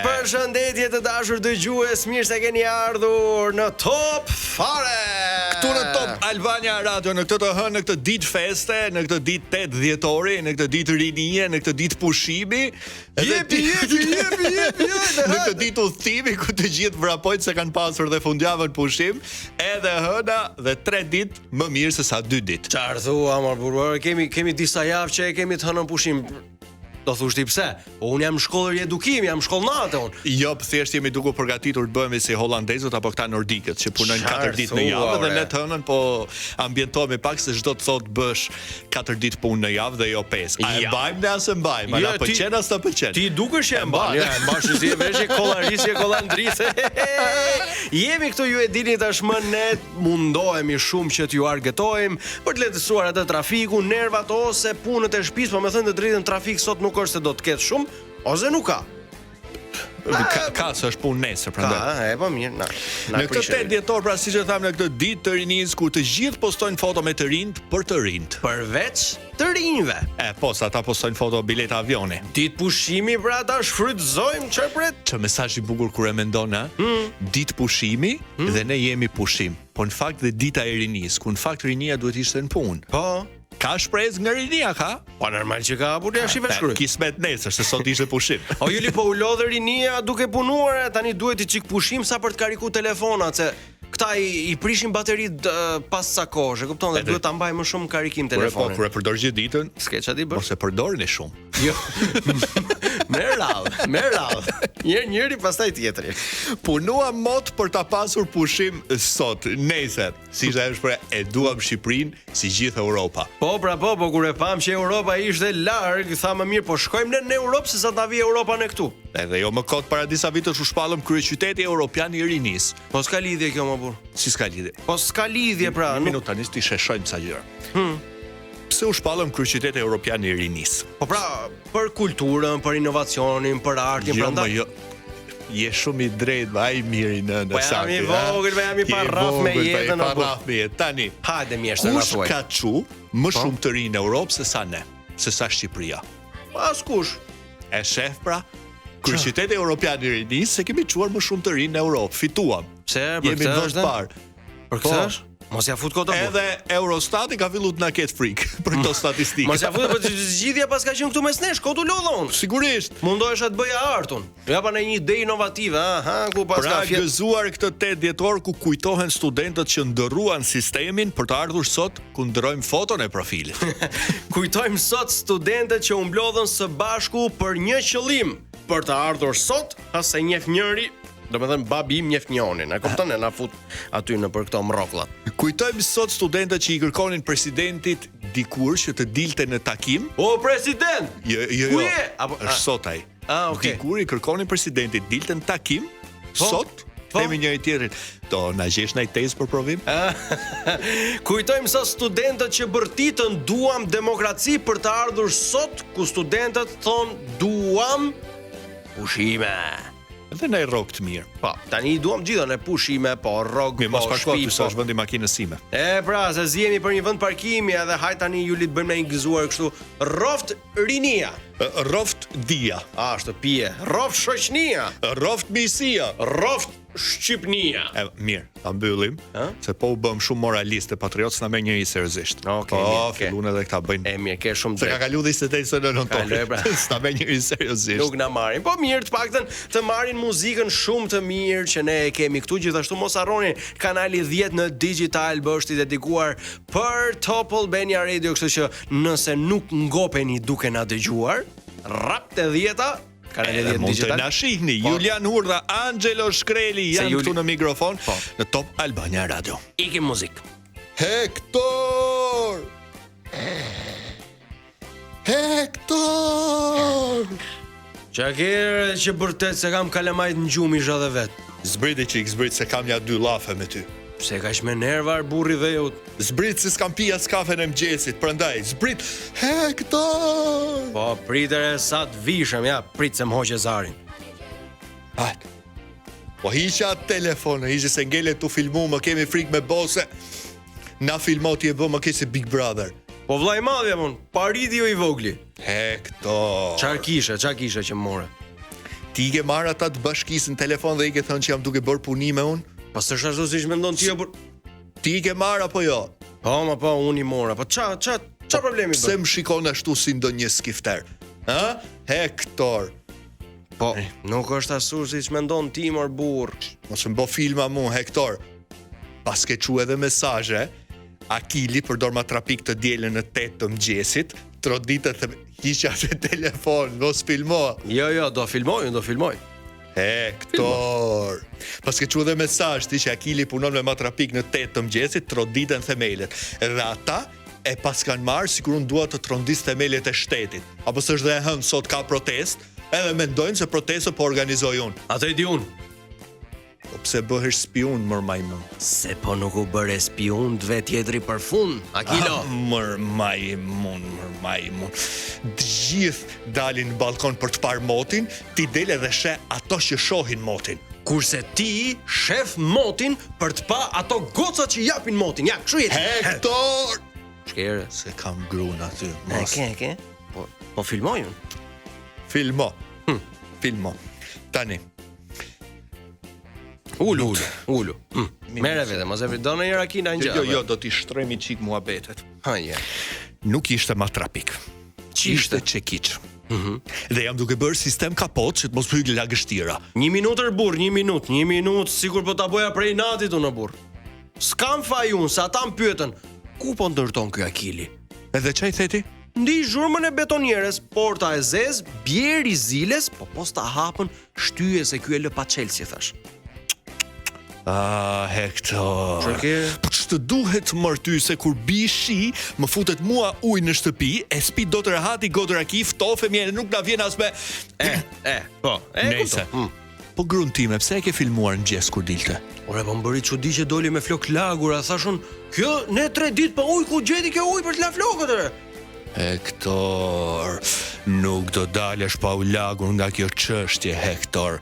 Përshëndetje të dashur dëgjues, mirë se keni ardhur në Top Fare. Këtu në Top Albania Radio, në këtë të hënë, në këtë ditë feste, në këtë ditë 8 dhjetori, në këtë ditë rinie, në këtë ditë pushimi, Jepi. në këtë ditë udhëtimi ku të gjithë vrapojnë se kanë pasur dhe fundjavën pushim, edhe hëna dhe 3 ditë më mirë se sa 2 ditë. Çfarë thua, amor burrë? Kemi disa javë që e kemi të hënën pushim. Do thush ti pse? Po unë jam shkollër i edukimi, jam shkollnate unë. Jo, thjesht jemi duke përgatitur të bëhemi si holandezët apo këta nordikët që punojnë 4 ditë në javë dhe ne të hënën po ambientohemi pak se çdo të thotë bësh 4 ditë punë në javë dhe jo 5. A e mbajmë ne as e mbajmë? A na pëlqen as ta pëlqen? Ti dukesh e mban. Ja, mbash si veshje kollarisje kollandrise. Jemi këtu, ju e dini tashmë, ne mundohemi shumë që t'ju argëtojmë për të lehtësuar atë trafiku, nervat ose punët e shtëpisë, po më thënë të drejtën trafik sot nuk është se do të ketë shumë, ose nuk ka. Ka se është punë nesër, prandaj. Po mirë, na në këtë 8 dhjetor, pra siç e tham, në këtë ditë të rinisë ku të gjithë postojnë foto me të rinjt për të rinjt. Përveç të rinjve. Po, sa ata postojnë foto bileta avioni. Ditë pushimi, pra ta shfrytëzojmë çfarë pret. Çë mesazh i bukur kur e mendon, ha? Ditë pushimi dhe ne jemi pushim. Po në fakt dhe dita e rinisë, ku në fakt rinia duhet ishte në punë. Po. Ka shpresë nga rinia, ka? Po normal që ka, por ja shive shkruaj. Kismet nesër se sot ishte pushim. O Juli, po u lodhe rinia duke punuar, tani duhet i çik pushim sa për të kariku telefonat, se këta i prishin bateritë pas sa kohësh, e kupton, dhe duhet ta mbaj më shumë karikim telefonin. Kur e përdor gjithë ditën, s'ke çfarë ti bësh. Mos e përdorin e shumë. Jo. Me radhë. Njëri pastaj tjetri. Punuam mot për ta pasur pushim sot, nesër. Si është shpreh, e duam Shqipërinë si gjithë Europa. Po kur e pam që Europa ishte larg, tha më mirë, po shkojmë ne në Europë se sa ta vi Europa në këtu. Edhe jo më kot para disa vitesh u shpallëm kryeqyteti evropian i rinis. Po s'ka lidhje kjo më burr. Si s'ka lidhje? Po s'ka lidhje pra. Një minutë tani ti sheshojmë sa gjëra. Pse u shpallëm kryeqyteti evropian i rinis? Po pra, për kulturën, për inovacionin, për artin, prandaj. Jo. Je shumë i drejtë, ai mirë në saktë. Po jam i vogël, jam i parraf me jetën apo. Tani. Hajde mjeshtër na thuaj. Kush ka çu më shumë të rinë në Europë se sa ne, se sa Shqipëria? Askush. E shef pra? Kryeqyteti evropian i rinis se kemi çuar më shumë të rinë në Europë. Fituam. Pse? Për këtë është parë. Për këtë është? Mos ja fut kot apo. Edhe Eurostati ka filluar të na ketë frikë për këto statistikë. Mos ja fut, po zgjidhja pas ka qenë këtu mes nesh, kotu lodhon. Sigurisht. Mundohesha të bëja artun. Ja pa në një ide inovative, ku pas ka gëzuar këtë 8 dhjetor ku kujtohen studentët që ndërruan sistemin për të ardhur sot ku ndrojmë foton e profilit. Kujtojmë sot studentët që u mblodhën së bashku për një qëllim, për të ardhur sot, as e njeh njëri. Do me thënë babi im njef njonin, e kupton, e na fut aty në për këto mrokullat. Kujtojmë sot studentët që i kërkonin presidentit dikur që të dilte në takim. O president! Jo. Ku je? Është sot ai. Okay. Dikur i kërkonin presidentit dilte në takim. Sot themi njëri tjetrit, do na gjesh ndaj tezë për provim? Kujtojmë sot studentët që bërtitën duam demokraci për të ardhur sot, ku studentët thonë duam pushime. Dhe ne rrog të mirë. Po, tani i duam gjithë në pushime, po rrog, po shtëpi, po është vendi makinës sime. Pra, se zjemi për një vend parkimi, edhe hajt tani Juli të bëjmë një gëzuar kështu. Roft rinia. Roft dia. Shtëpie. Roft shoqënia. Roft mirësia. Roft shqipnia. Mirë, ta mbyllim, se po u bëm shumë moralist e patriot, s'na merr njëri seriozisht. Fillun edhe këta bëjnë. Mirë, ke shumë drejt. Se ka kalu 28 së në tonë. S'na merr njëri seriozisht. Nuk na marrin. Po mirë, të paktën të marrin muzikën shumë të mirë që ne e kemi këtu. Gjithashtu mos harroni kanali 10 në Digital, është i dedikuar për Top Albania Radio, kështu që nëse nuk ngopeni duke na dëgjuar, rap të 10-a kanali 10 Digital. Na shihni Julian Hurdha, Angelo Shkreli janë këtu në mikrofon në Top Albania Radio. Ikim muzikë. Hector! Çakere që bërtet se kam kalamajt në gjumë isha dhe vetë. Zbriti që i këzbrit se kam ja 2 llafe me ty. Pse ka shme nervar burri dhe jut. Zbrit se s'kam pija s'kafen e mëgjesit, prandaj, zbrit, Hector! Po, pritere sa të vishëm, ja, prit se m'hoqe zarin. Hajt. Po hisha telefonë, ishe se ngele tu filmu, më kemi frik me bose. Na filmot i e bë më kesi Big Brother. Po vllai i madh jam unë, Paridi jo i vogli. Hektor. Çfarë kishe që more? Ti ke marrë ata të bashkisë në telefon dhe i ke thënë që jam duke bërë punime unë? Po s'është ashtu siç mendon ti apo ti ke marrë apo jo? Po, unë i mora. Po ç'a problemi bën? Pse më shikon ashtu si ndonjë skifter? Ha? Hektor. Po, nuk është ashtu siç mendon ti mor burr. Mos më bë filma mu, Hektor. Pas ke çu edhe mesazhe, Akili përdor matrapik të dielën në 8 të mëngjesit, troditët të hiqja se telefon, mos filmo. Jo, do filmoj. Hektor. Pas ke çu edhe mesazh ti që Akili punon me matrapik në 8 të mëngjesit, troditën themelet. Edhe ata e pas kanë marrë sikur unë dua të trondis themelet e shtetit. Apo s'është dhe e hënë sot ka protest, edhe mendojnë se protestën po organizoj unë. Atë e di unë. Po pse bëhesh spion mër majmun? Se po nuk u bëre spion dve tjetri për fund, Akilo. Mër majmun. Të gjithë dalin në balkon për të parë motin, ti del edhe sheh ato që shohin motin. Kurse ti shef motin për të pa ato gocat që japin motin. Ja, kështu jeti. Hektor! Shkere. Se kam grun aty. Mos. Ke. Po filmojun. Filmo. Tani. Ulu. Mere vete, mos e do në njëra kina në gjë. Jo, do t'i shtremi qik muhabetet. Ja. Nuk ishte matrapik. Ishte çekiç. Dhe jam duke bërë sistem kapot që të mos hyjë lagështira. 1 minutë burr, 1 minutë, sikur po ta boja prej natit unë burr. S'kam faj unë, sa ata më pyetën, ku po ndërton ky Akili? Edhe çaj theti? Ndi zhurmën e betonieres, porta e zez, bjeri ziles, po posta hapën, shtyje se ky e lë pa Chelsea thash. Hektor. Çfarë? Po ç'të duhet mër ty se kur bi shi, më futet mua ujë në shtëpi, e spi do të rahati godra ki, ftofem jene, nuk na vjen as me... Po. Nëse. Po grun time, pse e ke filmuar në gjes kur dilte? Ore, po më bëri çudi që doli me flok lagura, thashun, kjo ne 3 ditë pa ujë, ku gjeti kjo ujë për të la flokët ore? Hektor, nuk do dalësh pa u lagur nga kjo çështje, Hektor.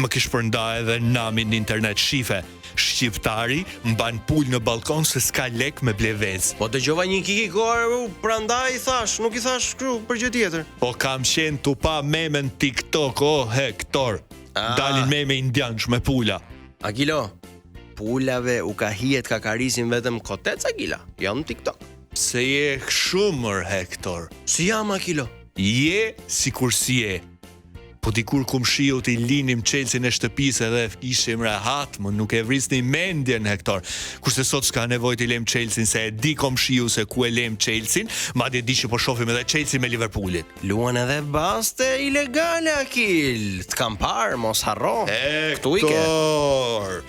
Më kish përnda edhe namin në internet shife. Shqiptari mban pul në balkon se s'ka lek me blevez. Po dëgjova një kiki kohë, prandaj thash, nuk i thash kështu për gjë tjetër. Po kam qenë tu pa meme në TikTok, Hektor. Dalin meme indiansh me pula. Akilo, pulave u ka hijet kakarisin vetëm kotec, Akila, jo në TikTok. Se je shumër, Hektor. Si jam, Akilo? Je si kur si je. Po dikur kum shiu t'i linim Chelsea në shtëpisë edhe ishim rahat, më nuk e vrisni mendjen, Hektor. Kurse sot s'ka nevojë t'i lem Chelsea se e di kom shiu se ku e lem Chelsea, madje di që po shohim edhe Chelsea me Liverpoolin. Luan edhe baste ilegale, Akil. T'kam parë, mos harro. Hektor!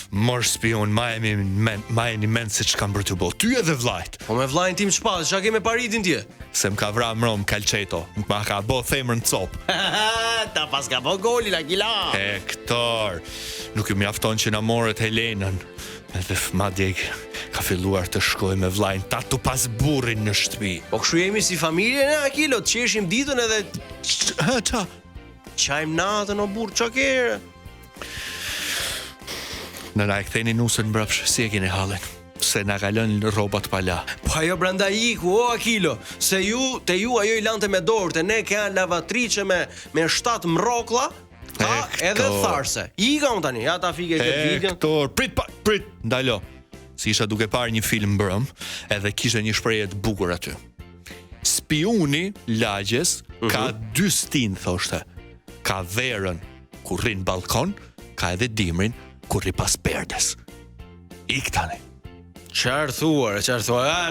Mor spion, ma e një mend se që kam bërë të bo. Ty edhe vlajt. Po me vlajnë tim shpas, që ke me Paridin tje? Se m'ka vra mrom Calceto, m'ka ka bo themër në cop. Ta pas ka bo golin, Akila. Hektor, nuk ju mjafton që na morët Helenën. Edhe madje ka filluar të shkoj me vlajnë tatu pas burrin në shtëpi. Po kështu jemi si familje, ne, Akilo, të qeshim ditën edhe... Qa? Qajmë natën, o burr, qa kere? Në na e ktheni nusën mbrapsh, si e keni hallen? Se na ka lënë rrobat pala. Po ajo brenda iku, o Akilo, se te ju ajo i lante me dorë, te ne ka lavatriçe me 7 mroklla, edhe tharse. Ika unë tani, ja ta fike këtë video. Hektor, prit, ndalo. Si isha duke parë një film brëm, edhe kishte një shprehje të bukur aty. Spiuni lagjes ka 2 stinë, thoshte. Ka verën kur rrin balkon, ka edhe dimrin kur rri pas perdes. Ik tani. Qarë thuar,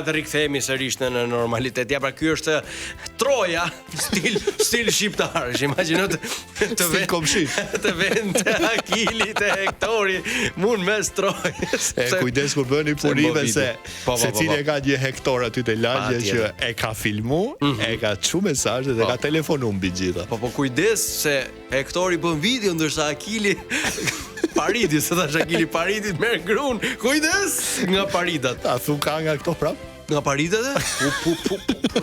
të rikthehemi sërish në normalitet. Ja, pra ky është Troja, stil shqiptar. Imagjino stil komshi. Të vend të Akili, të Hektori, mund mes Trojës. Kujdes kur bëni punime se cili ka një Hektor aty te lagje që e ka filmu, e ka çu mesazhe dhe ka telefonu mbi gjitha. Po kujdes se Hektori bën video ndërsa Akili Paridi, se thash Akili Paridi merr grun. Kujdes nga paridat. A thu ka nga këto prap? Nga paridat e?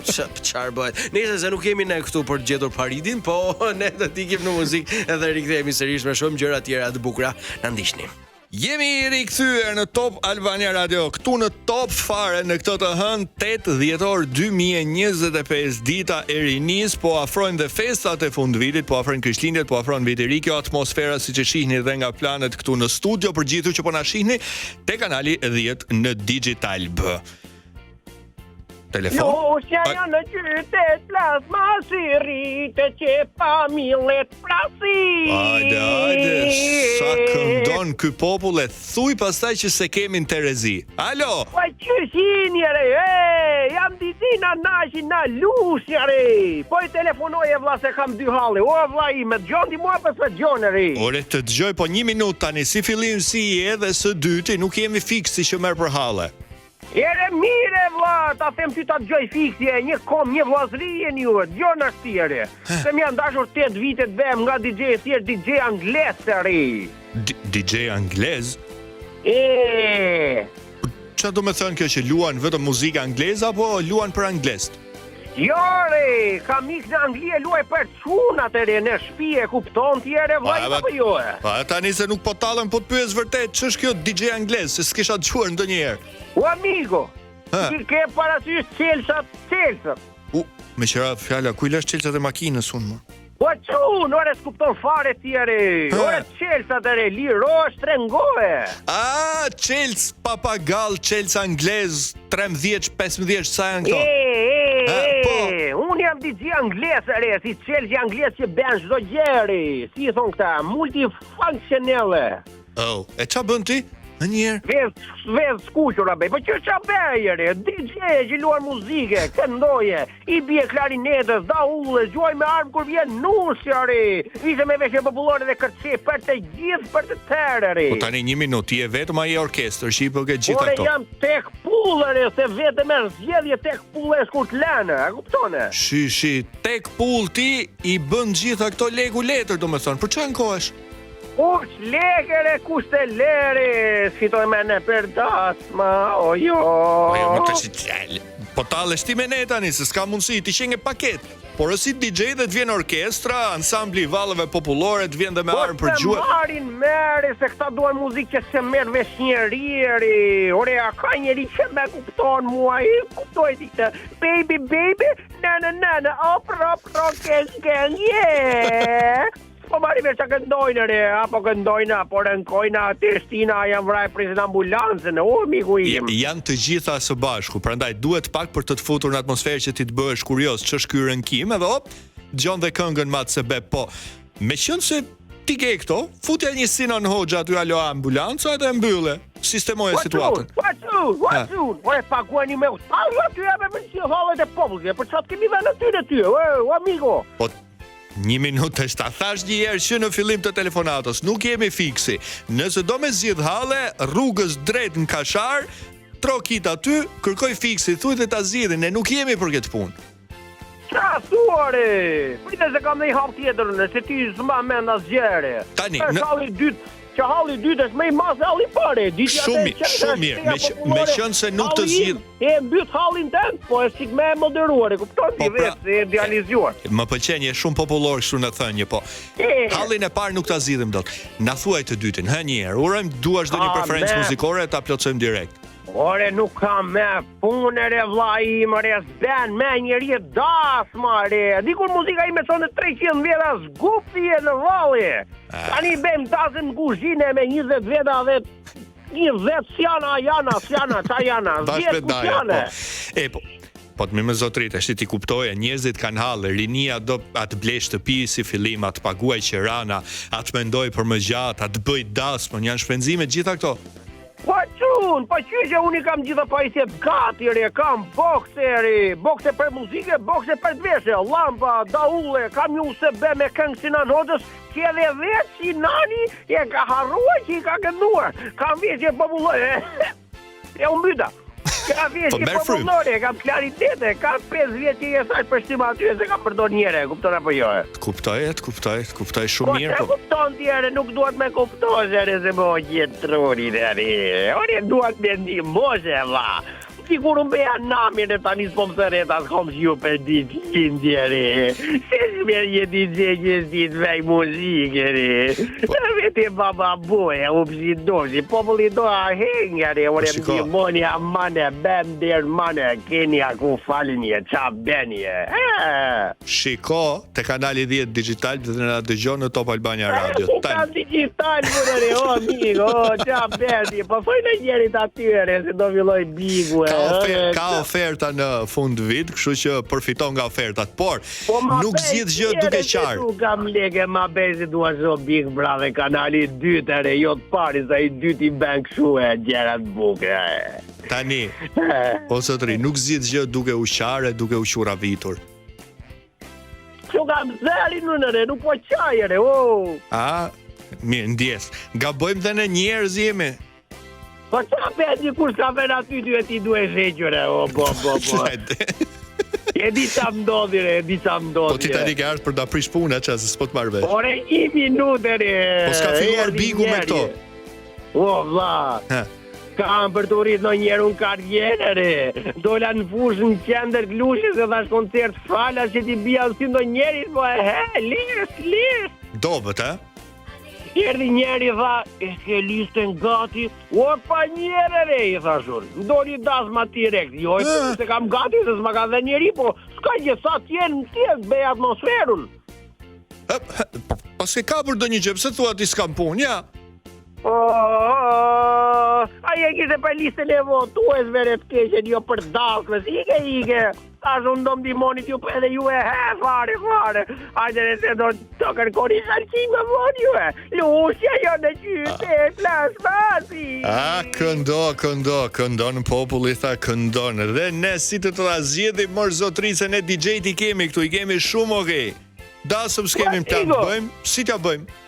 Çfarë bëhet? Nëse se nuk kemi ne këtu për të gjetur Paridin, po ne do t'ikim në muzikë edhe rikthehemi sërish me shumë gjëra tjera të bukura. Na ndiqni. Jemi rikthyer në Top Albania Radio, këtu në Top fare në këtë të hënë 8 dhjetor 2025, dita e rinis, po afrojnë dhe festat e fundvitit, po afrojnë Krishtlindjet, po afrojnë viti ri, kjo atmosfera siç e shihni dhe nga planet këtu në studio, për gjithu që po na shihni te kanali 10 në Digital B. Telefon? Lusja janë në qytet, plasma si rritë që familjet prasi. Ajde, sa këndon ky popull e thuj pastaj që se kemi në Terezi. Alo? Po qyshin jere, jam dizina na lusja re. Po I telefonoj e vlla se kam 2 halle. O vlla ime, dëgjoni mua për së dëgjon re. Ore të dëgjoj po 1 minutë tani, si fillim si je dhe së dyti nuk jemi fiksi që merr për halle. Ere mire vlla, ta them ty ta dëgjoj fiksje, një kom, një vllazëri jeni ju, dëgjon ashtire. Se më janë dashur 8 vite të vëm nga DJ thjesht DJ anglez re. DJ anglez? Çfarë do të thënë kjo që luan vetëm muzikë angleze apo luan për anglezët? Jo re, kam ik në Angli e luaj për çunat e re në shtëpi e kupton ti ere vllai apo jo? Pa tani se nuk po tallem, po të pyes vërtet ç'është kjo DJ anglez, se s'kisha dëgjuar ndonjëherë. O amigo, ti ke parasysh Chelsea. Me qëra fjala, ku I lash Chelsea e makinës unë më? Po çun, ore s'kupton fare ti ere. Ore Chelsea të re, lirosh trengohe. Chelsea papagall, Chelsea anglez, 13-15 sa janë këto. Unë jam DJ anglez re, si Chelsea anglez që bën çdo gjë, si I thon këta, multifunctionale. E ç'a bën ti? Në njerë? Vezë skuqura bej, po që qa bejere, DJ që luar muzike, këndoje, I bje klarinetës, daulle, gjuaj me armë kur vjen nusja re, vise me veshje popullore dhe kërce për të gjithë për të tërë re. Po tani 1 minutë, ti e vetëm ai orkestër, që I bëgë gjitha këto. këto. Ore jam tek pullere, se vetëm e zgjedhje tek pullere s'kur t'lene, a kuptone? Shi, tek pull ti I bën gjitha këto legu letër, do me thonë, për çfarë ankohesh? Kush lekere, kush të lere, fitoj me në për dasma, ojo. Po tallesh ti me ne tani, se s'ka mundësi, ti qenë paket. Por si DJ dhe të vjen orkestra, ansambli vallëve popullore, të vjen dhe me armë për gjuhë. Po të marrin mere, se këta duan muzikë që se merr vesh njeri. Ore, a ka njeri që me kupton mua, I kuptoj ti këtë. Baby, na, opro, yeah. Po marri me që këndojnë re, apo këndojnë, apo rënkojnë, testina, janë vraj presin ambulancën, miku im. Janë të gjitha së bashku, prandaj duhet pak për të futur në atmosferë që ti të bëhesh kurios ç'është ky rënkim, edhe dëgjon dhe këngën matë se be, po me qenë se ti ke këto, futja një Sinan Hoxha aty alo ambulanca edhe mbylle, sistemoje situatën. What you? Ore paguani me utalë aty me mësi hallet e popullit, për çfarë kemi vënë aty ty, o amigo. Po 1 minutë është, ta thash një herë që në fillim të telefonatës, nuk jemi fiksi. Nëse do me zgjidh halle, rrugës drejt në Kashar, trokit aty, kërkoj fiksi, thuj dhe ta zgjidhin, ne nuk jemi për këtë punë. Qa thuare? Prite se kam dhe I hap tjetër, se ti s'ma menda zgjere. Tani, që halli dytë është me I mas e halli pare. Shumë mirë, me qënë se nuk të zgjidh. E mbyt hallin tënë, po e sik me moderuar, kupton ti vetë, se e idealizuar. Më pëlqen, je shumë popullor kështu në thënje, po. Hallin e parë nuk ta zgjidhim dot. Na thuaj të dytin, një herë. Urojmë duash ndonjë preferencë muzikore, ta plotësojmë direkt. Ore, nuk kam me punë re vlla ime, s'ben me njeri dasma re. Dikur muzika ime sonë 300 vjeta zgupi e në valli. Tani bem dasën në kuzhine me 20 vjeta dhe 20 sjana, qa jana, 10 kushjane. Po të me zotrit, është ti kuptoje, njerëzit kanë halle, rinia do atë blej shtëpi si fillim, atë paguaj qerana, atë mendoj për më gjatë, atë bëj dasmën, janë shpenzime gjitha këto. Po që unë I kam gjitha pajisjet gati re, kam bokse për muzike, bokse për të veshe, lampa, daulle, kam ju se be me këngë Sinan Hoxhës, që edhe vetë Sinani e ka harruar që I ka kënduar, kam veshe popullore, e unë byta. Ka veshe popullore, kam klaritete, kam 5 vjetë që I thash për shtima aty se kam përdor njere, kupton apo jo? Kuptoj shumë mirë. Po, kupton tjere, nuk duhet me kuptoj, se më gjithë trurin, ore duhet me ndihmoshe, vlla. Sigur unë beja namin e tani s'po më thëreta s'kom që ju për ditë qindje re. Se shmer je DJ që s'dit vej muzike re. Në vetë ti baba boje, u pëzidoshi, populli do a hengare, ore mdimoni a mane, bem der mane, Kenia ku falinje, qa benje. Shiko, te kanali 10 digital, dhe në dëgjon në Top Albania Radio. Ku kam digital, mërëre, o amigo, qa benje, po fojnë njerit atyre, se do villoj bigu, Ka oferta në fund vit, kështu që përfiton nga ofertat, por nuk zgjidh gjë duke qartë. Nuk kam leke ma bezi dua zho Big Brother kanali 2 ere, jo të pari sa i 2 ti ben këshu e gjerat buke. Tani, o sotri, nuk zgjidh gjë duke u qarë, duke u qura vitur. Kështu kam zeri nëre, nuk po qaj ere, o. A, mirë, ndjes. Gabojmë dhe në njerëz jemi. Po qa bezi kur s'ka ven aty ty e ti duhe zheqëre, o, bo. E di qa mdodhire, Po ti tani ke ardhur për da prish puna qa, se s'po të marrë vesh. Ore, 1 minutë ere. Po s'ka filluar bigu me këto. O, vlla. Kam për të rritë në njerë unë karjerë, dola në fushë në qender glushë, se thash koncert fala që ti bia si në njerit, po lirës. Dobet, Erdi njeri tha, e ke listën gati, o pa njerë i thashur, ndoni das ma direkt, jo, se kam gati, se s'ma ka dhe njeri, po s'ka gjë, sa tjenë bej atmosferun. Pas ke kapur do një gjë, pse thua ti s'kam punë, ja? Aje kishte për listën e votues vere të keqen, jo për dalkës, ike. Tash unë do mdimonit ju edhe ju e fare. Ajde dhe se do të kërkoni sharqim nga von ju e. Lusja jo në qytet, plasmasi. Këndon populli, tha këndon. Dhe ne si të të zgjedhim mërë zotrisën e DJ-t i këtu, i kemi shumë okej. Dasëm s'kemi të bëjmë, si t'ja bëjmë?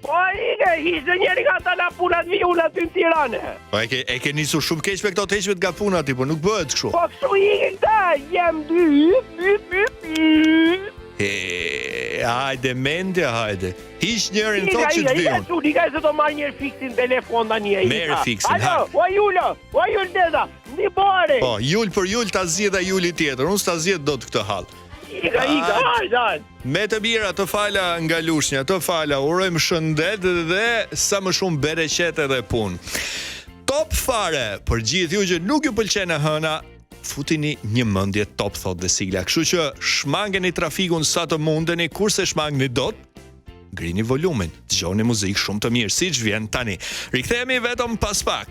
Po ike, ishte njeri ka ta na punat vjullat të në Tirane. Po e ke nisur shumë keq me këto të heqmet nga punat, po nuk bëhet kështu. Po kështu ike këta, jem Hajde, mendja, hajde. Hish njerin thot që të vjun. Ika se do marrë njerë fiksin telefon da një. Merë fiksin, ha. Alo, o Jullë deza, një bari. Po, Jull për Jull ta zjedha Julli tjetër, unë s'ta zjedh do të këtë halë. Ika, hajde. Me të mira, të fala nga lushnja, të fala, urojmë shëndet dhe sa më shumë bereqet edhe punë. Top fare, për gjithë ju që nuk ju pëlqen e hëna, futini një mendje top, thot dhe Sigla. Kështu që shmangeni trafikun sa të mundeni, kurse shmangni dot, ngrini volumin, dëgjoni muzikë shumë të mirë, siç vjen tani. Rikthehemi vetëm pas pak.